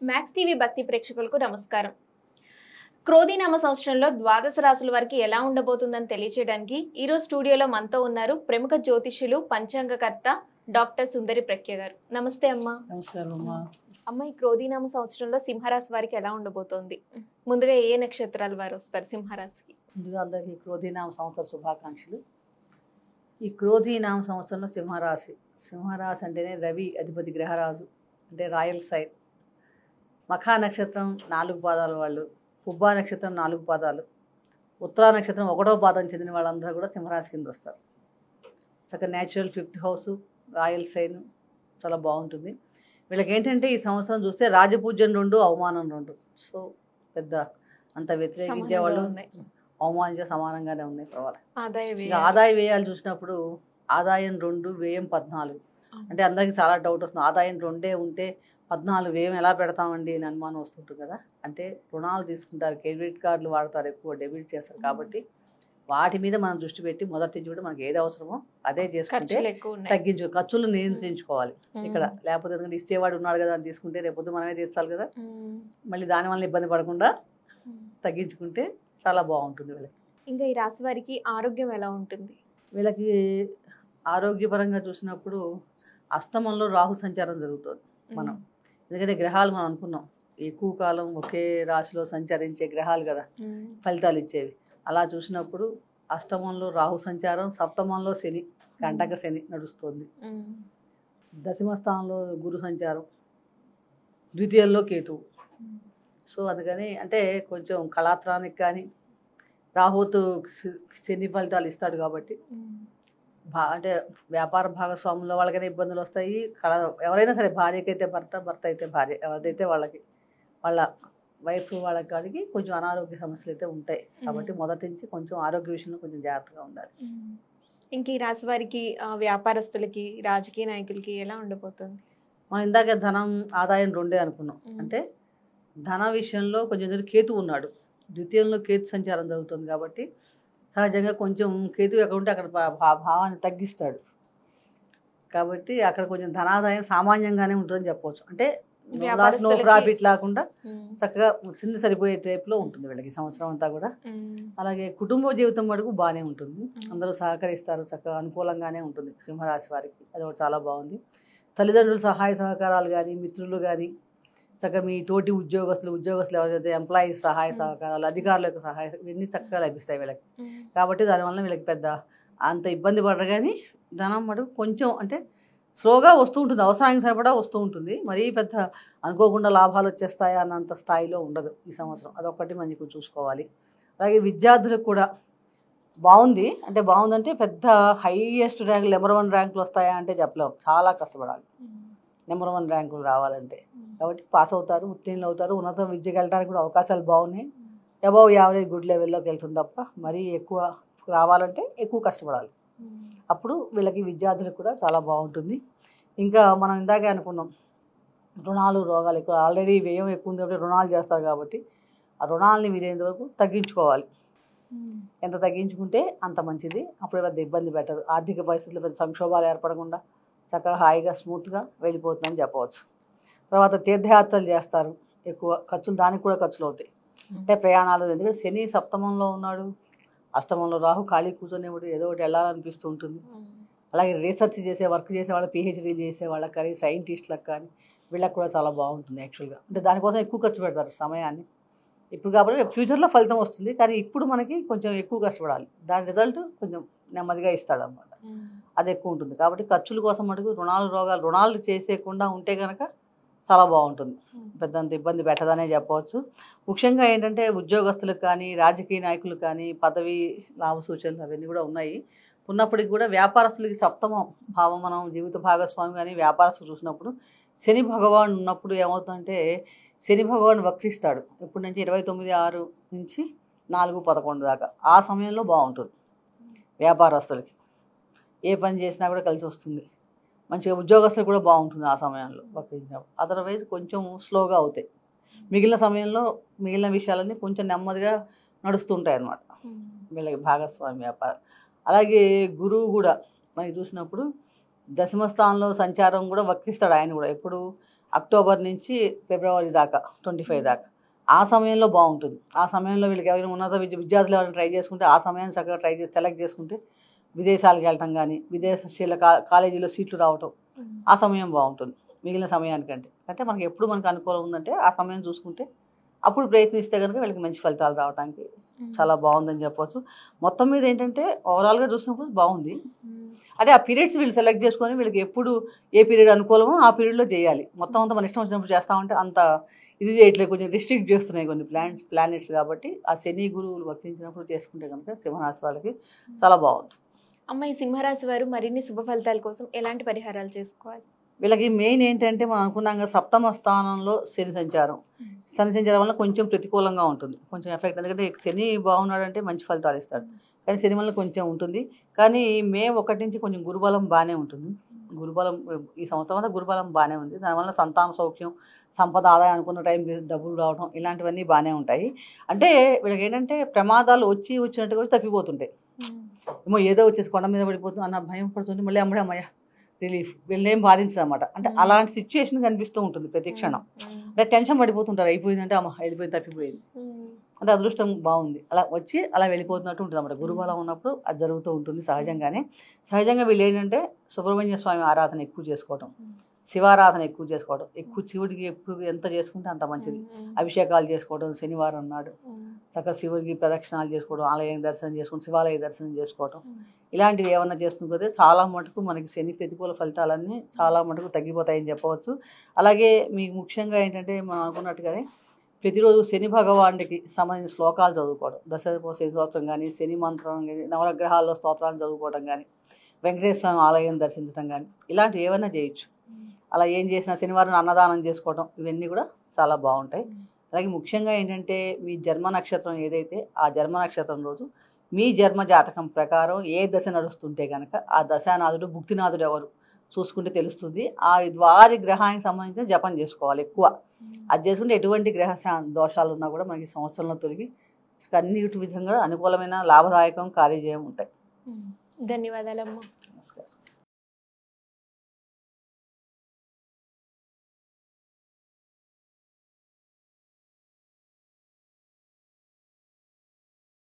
Max TV భక్తి ప్రేక్షకులకు నమస్కారం. క్రోధీనామ సంవత్సరంలో ద్వాదశ రాశుల వారికి ఎలా ఉండబోతుందని తెలియజేయడానికి ఈరోజు స్టూడియోలో మనతో ఉన్నారు ప్రముఖ జ్యోతిష్యులు పంచాంగకర్త డాక్టర్ సుందరి ప్రఖ్య గారు. నమస్తే అమ్మా. నమస్కారం అమ్మా. అమ్మ, ఈ క్రోధీనామ సంవత్సరంలో సింహరాశి వారికి ఎలా ఉండబోతోంది? ముందుగా ఏ నక్షత్రాల వారు వస్తారు సింహరాశికి? ముందుగా అందరికీ క్రోధీనామ సంవత్సర శుభాకాంక్షలు. ఈ క్రోధీనామ సంవత్సరంలో సింహరాశి అంటేనే రవి అధిపతి గ్రహరాజు, అంటే రాయల్ సైన్. మఖా నక్షత్రం 4 పాదాల వాళ్ళు, పుబ్బా నక్షత్రం 4 పాదాలు, ఉత్తరా నక్షత్రం 1వ పాదం చెందిన వాళ్ళందరూ కూడా సింహరాశి కింద వస్తారు. చక్కగా natural 5th house, royal sign చాలా బాగుంటుంది. వీళ్ళకి ఏంటంటే ఈ సంవత్సరం చూస్తే రాజపూజ్యం 2, అవమానం 2. సో పెద్ద అంత వ్యతిరేకించే వాళ్ళు అవమానించే సమానంగానే ఉన్నాయి. పర్వాలేదు. ఆదాయ వ్యయాలు చూసినప్పుడు ఆదాయం 2, వ్యయం 14. అంటే అందరికీ చాలా డౌట్ వస్తుంది, ఆదాయం 2 ఉంటే 14 వ్యయం ఎలా పెడతామండి అని అనుమానం వస్తుంటుంది కదా. అంటే రుణాలు తీసుకుంటారు, క్రెడిట్ కార్డులు వాడతారు, ఎక్కువ డెబిట్ చేస్తారు. కాబట్టి వాటి మీద మనం దృష్టి పెట్టి మొదటి నుంచి కూడా మనకి ఏది అవసరమో అదే చేసుకుంటే ఖర్చులు నియంత్రించుకోవాలి ఇక్కడ. లేకపోతే ఎందుకంటే ఇచ్చేవాడు ఉన్నాడు కదా అని తీసుకుంటే రేపొద్దు మనమే తీర్చాలి కదా, మళ్ళీ దానివల్ల ఇబ్బంది పడకుండా తగ్గించుకుంటే చాలా బాగుంటుంది వీళ్ళకి. ఇంకా ఈ రాశి వారికి ఆరోగ్యం ఎలా ఉంటుంది? వీళ్ళకి ఆరోగ్యపరంగా చూసినప్పుడు అష్టమంలో రాహు సంచారం జరుగుతుంది. మనం ఎందుకంటే గ్రహాలు మనం అనుకున్నాం ఎక్కువ కాలం ఒకే రాశిలో సంచరించే గ్రహాలు కదా ఫలితాలు ఇచ్చేవి. అలా చూసినప్పుడు అష్టమంలో రాహు సంచారం, సప్తమంలో శని, కంటక శని నడుస్తుంది. దశమ స్థానంలో గురు సంచారం, ద్వితీయంలో కేతువు. సో అందుకని అంటే కొంచెం కళాత్రానికి కానీ రాహుతో శని ఫలితాలు ఇస్తాడు కాబట్టి అంటే వ్యాపార భాగస్వాముల వాళ్ళకైనా ఇబ్బందులు వస్తాయి. ఎవరైనా సరే, భార్యకైతే భర్త, భర్త అయితే భార్య, ఎవరైతే వాళ్ళకి వాళ్ళ వైఫ్ వాళ్ళకి కాడికి కొంచెం అనారోగ్య సమస్యలు అయితే ఉంటాయి. కాబట్టి మొదటి నుంచి కొంచెం ఆరోగ్య విషయంలో కొంచెం జాగ్రత్తగా ఉండాలి. ఇంక ఈ రాశి వారికి, వ్యాపారస్తులకి, రాజకీయ నాయకులకి ఎలా ఉండబోతుంది? మనం ఇందాక ధనం ఆదాయం 2 అనుకున్నాం. అంటే ధన విషయంలో కొంచెం కేతు ఉన్నాడు, ద్వితీయంలో కేతు సంచారం జరుగుతుంది. కాబట్టి సహజంగా కొంచెం కేతు ఎక్కడ ఉంటే అక్కడ భావాన్ని తగ్గిస్తాడు. కాబట్టి అక్కడ కొంచెం ధనాదాయం సామాన్యంగానే ఉంటుందని చెప్పవచ్చు. అంటే నో ప్రాఫిట్ లేకుండా చక్కగా చిన్న సరిపోయే టైప్లో ఉంటుంది వీళ్ళకి సంవత్సరం అంతా కూడా. అలాగే కుటుంబ జీవితం వరకు బాగానే ఉంటుంది, అందరూ సహకరిస్తారు, చక్కగా అనుకూలంగానే ఉంటుంది సింహరాశి వారికి. అది ఒకటి చాలా బాగుంది. తల్లిదండ్రుల సహాయ సహకారాలు కానీ, మిత్రులు కానీ, చక్కగా మీ తోటి ఉద్యోగస్తులు ఎవరైతే ఎంప్లాయీస్ సహాయ సహకారాలు, అధికారుల యొక్క సహాయ, ఇవన్నీ చక్కగా లభిస్తాయి వీళ్ళకి. కాబట్టి దానివల్ల వీళ్ళకి పెద్ద అంత ఇబ్బంది పడరు. కానీ ధనం మటుకు కొంచెం అంటే స్లోగా వస్తూ ఉంటుంది, అవసరానికి సరిపడా వస్తూ ఉంటుంది. మరీ పెద్ద అనుకోకుండా లాభాలు వచ్చేస్తాయా అన్నంత స్థాయిలో ఉండదు ఈ సంవత్సరం. అదొక్కటి మంచిగా చూసుకోవాలి. అలాగే విద్యార్థులకు కూడా బాగుంది. అంటే బాగుందంటే పెద్ద హైయెస్ట్ ర్యాంక్, నెంబర్ 1 ర్యాంకులు వస్తాయా అంటే చెప్పలేము, చాలా కష్టపడాలి నెంబర్ 1 ర్యాంకులు రావాలంటే. కాబట్టి పాస్ అవుతారు, ఉత్తీర్ణులు అవుతారు, ఉన్నత విద్యకి వెళ్ళడానికి కూడా అవకాశాలు బాగున్నాయి. అబౌవ్ యావరేజ్ గుడ్ లెవెల్లోకి వెళ్తుంది తప్ప మరీ ఎక్కువ రావాలంటే ఎక్కువ కష్టపడాలి. అప్పుడు వీళ్ళకి విద్యార్థులకు కూడా చాలా బాగుంటుంది. ఇంకా మనం ఇందాకే అనుకున్నాం రుణాలు, రోగాలు ఎక్కువ, ఆల్రెడీ వ్యయం ఎక్కువ ఉంది కాబట్టి రుణాలు చేస్తారు. కాబట్టి ఆ రుణాలని వీలైనంత వరకు తగ్గించుకోవాలి. ఎంత తగ్గించుకుంటే అంత మంచిది. అప్పుడు పెద్ద ఇబ్బంది పెట్టదు, ఆర్థిక పరిస్థితులు పెద్ద సంక్షోభాలు ఏర్పడకుండా చక్కగా హాయిగా స్మూత్గా వెళ్ళిపోతుందని చెప్పవచ్చు. తర్వాత తీర్థయాత్రలు చేస్తారు, ఎక్కువ ఖర్చులు, దానికి కూడా ఖర్చులు అవుతాయి. అంటే ప్రయాణాలు, ఎందుకంటే శని సప్తమంలో ఉన్నాడు, అష్టమంలో రాహు, ఖాళీ కూర్చొని ఏదో ఒకటి వెళ్ళాలనిపిస్తూ ఉంటుంది. అలాగే రీసెర్చ్ చేసే, వర్క్ చేసే వాళ్ళ, పిహెచ్డీ చేసే వాళ్ళకి కానీ, సైంటిస్టులకు కానీ వీళ్ళకి కూడా చాలా బాగుంటుంది యాక్చువల్గా. అంటే దానికోసం ఎక్కువ ఖర్చు పెడతారు సమయాన్ని. ఇప్పుడు కాబట్టి ఫ్యూచర్లో ఫలితం వస్తుంది, కానీ ఇప్పుడు మనకి కొంచెం ఎక్కువ కష్టపడాలి, దాని రిజల్ట్ కొంచెం నెమ్మదిగా ఇస్తాడు అన్నమాట. అది ఎక్కువ ఉంటుంది. కాబట్టి ఖర్చుల కోసం మటుకు రుణాలు చేసేయకుండా ఉంటే కనుక చాలా బాగుంటుంది, పెద్దంత ఇబ్బంది పెట్టదనే చెప్పవచ్చు. ముఖ్యంగా ఏంటంటే ఉద్యోగస్తులకు కానీ, రాజకీయ నాయకులు కానీ పదవి లాభ సూచనలు అవన్నీ కూడా ఉన్నాయి. ఉన్నప్పటికీ కూడా వ్యాపారస్తులకి సప్తమ భావం, మనం జీవిత భాగస్వామి కానీ వ్యాపారస్తులు చూసినప్పుడు శని భగవాన్ ఉన్నప్పుడు ఏమవుతుందంటే, శని భగవాన్ వక్రిస్తాడు ఇప్పటి నుంచి 29/6 నుంచి 4/11 దాకా. ఆ సమయంలో బాగుంటుంది వ్యాపారస్తులకి, ఏ పని చేసినా కూడా కలిసి వస్తుంది. మంచిగా ఉద్యోగస్తులు కూడా బాగుంటుంది ఆ సమయంలో వక్రించినప్పుడు. అదర్వైజ్ కొంచెం స్లోగా అవుతాయి. మిగిలిన సమయంలో మిగిలిన విషయాలన్నీ కొంచెం నెమ్మదిగా నడుస్తుంటాయి అన్నమాట వీళ్ళకి భాగస్వామి వ్యాపారం. అలాగే గురువు కూడా మనకి చూసినప్పుడు దశమ స్థానంలో సంచారం కూడా వక్రిస్తాడు ఆయన కూడా. ఎప్పుడు అక్టోబర్ నుంచి ఫిబ్రవరి దాకా 25 దాకా ఆ సమయంలో బాగుంటుంది. ఆ సమయంలో వీళ్ళకి ఎవరైనా ఉన్నత విద్యార్థులు ఎవరైనా ట్రై చేసుకుంటే ఆ సమయాన్ని చక్కగా ట్రై చేసి సెలెక్ట్ చేసుకుంటే విదేశాలకు వెళ్ళటం కానీ విదేశీయుల కాలేజీలో సీట్లు రావటం ఆ సమయం బాగుంటుంది మిగిలిన సమయానికంటే. అంటే మనకి ఎప్పుడు మనకు అనుకూలం ఉందంటే ఆ సమయం చూసుకుంటే అప్పుడు ప్రయత్నిస్తే కనుక వీళ్ళకి మంచి ఫలితాలు రావడానికి చాలా బాగుందని చెప్పవచ్చు. మొత్తం మీద ఏంటంటే ఓవరాల్గా చూసినప్పుడు బాగుంది. అదే ఆ పీరియడ్స్ వీళ్ళు సెలెక్ట్ చేసుకొని వీళ్ళకి ఎప్పుడు ఏ పీరియడ్ అనుకూలమో ఆ పీరియడ్లో చేయాలి. మొత్తం అంతా మన ఇష్టం వచ్చినప్పుడు చేస్తామంటే అంత ఇది చేయట్లేదు, కొంచెం రిస్ట్రిక్ట్ చేస్తున్నాయి కొన్ని ప్లానెట్స్. కాబట్టి ఆ శని గురువులు వర్తించినప్పుడు చేసుకుంటే కనుక సింహరాశి వాళ్ళకి చాలా బాగుంటుంది. అమ్మ, ఈ సింహరాశి వారు మరిన్ని శుభ ఫలితాల కోసం ఎలాంటి పరిహారాలు చేసుకోవాలి? వీళ్ళకి మెయిన్ ఏంటంటే మనం అనుకున్నాక సప్తమ స్థానంలో శని సంచారం వల్ల కొంచెం ప్రతికూలంగా ఉంటుంది, కొంచెం ఎఫెక్ట్. ఎందుకంటే శని బాగున్నాడంటే మంచి ఫలితాలు ఇస్తాడు, కానీ శని వల్ల కొంచెం ఉంటుంది. కానీ మే 1 నుంచి కొంచెం గురుబలం బాగానే ఉంటుంది. గురుబలం ఈ సంవత్సరం అంతా గురుబలం బాగానే ఉంది. దానివల్ల సంతాన సౌఖ్యం, సంపద, ఆదాయం, అనుకున్న టైంకి డబ్బులు రావడం ఇలాంటివన్నీ బాగానే ఉంటాయి. అంటే వీళ్ళకి ఏంటంటే ప్రమాదాలు వచ్చినట్టు కూడా తప్పిపోతుంటాయి. ఏమో ఏదో వచ్చేసి కొండ మీద పడిపోతుంది అన్న భయం పడుతుంది, మళ్ళీ అమ్మయ్య రిలీఫ్, వీళ్ళేం బాధించదు అనమాట. అంటే అలాంటి సిచ్యువేషన్ కనిపిస్తూ ఉంటుంది ప్రతి క్షణం. అంటే టెన్షన్ పడిపోతుంటారు, అయిపోయిందంటే అమ్మ వెళ్ళిపోయింది, తప్పిపోయింది అంటే అదృష్టం బాగుంది అలా వచ్చి అలా వెళ్ళిపోతున్నట్టు ఉంటుంది అన్నమాట. గురుబలం ఉన్నప్పుడు అది జరుగుతూ ఉంటుంది సహజంగానే. సహజంగా వీళ్ళు ఏంటంటే సుబ్రహ్మణ్య స్వామి ఆరాధన ఎక్కువ చేసుకోవటం, శివారాధన ఎక్కువ చేసుకోవడం, ఎక్కువ శివుడికి ఎప్పుడు ఎంత చేసుకుంటే అంత మంచిది. అభిషేకాలు చేసుకోవడం, శనివారం నాడు చక్కగా శివుడికి ప్రదక్షిణాలు చేసుకోవడం, ఆలయం దర్శనం చేసుకోవడం, శివాలయ దర్శనం చేసుకోవడం, ఇలాంటివి ఏమన్నా చేసుకుంటే చాలా మటుకు మనకి శని ప్రతికూల ఫలితాలన్నీ చాలా మటుకు తగ్గిపోతాయని చెప్పవచ్చు. అలాగే మీకు ముఖ్యంగా ఏంటంటే మనం అనుకున్నట్టుగానే ప్రతిరోజు శని భగవానుడికి సంబంధించిన శ్లోకాలు చదువుకోవడం, దశపోసే స్తోత్రం కానీ, శని మంత్రం కానీ, నవగ్రహాల్లో స్తోత్రాలు చదువుకోవడం కానీ, వెంకటేశ్వర స్వామి ఆలయం దర్శించడం కానీ ఇలాంటివి ఏమైనా చేయొచ్చు. అలా ఏం చేసినా శనివారం అన్నదానం చేసుకోవడం ఇవన్నీ కూడా చాలా బాగుంటాయి. అలాగే ముఖ్యంగా ఏంటంటే మీ జన్మ నక్షత్రం ఏదైతే ఆ జన్మ నక్షత్రం రోజు మీ జన్మ జాతకం ప్రకారం ఏ దశ నడుస్తుంటే కనుక ఆ దశానాథుడు భుక్తినాథుడు ఎవరు చూసుకుంటే తెలుస్తుంది. ఆ వారి గ్రహానికి సంబంధించిన జపం చేసుకోవాలి ఎక్కువ. అది చేసుకుంటే ఎటువంటి గ్రహ దోషాలు ఉన్నా కూడా మనకి సంవత్సరంలో తొలగి అన్నిటి విధంగా అనుకూలమైన లాభదాయకం కార్యజయం ఉంటాయి. ధన్యవాదాలమ్మా. నమస్కారం.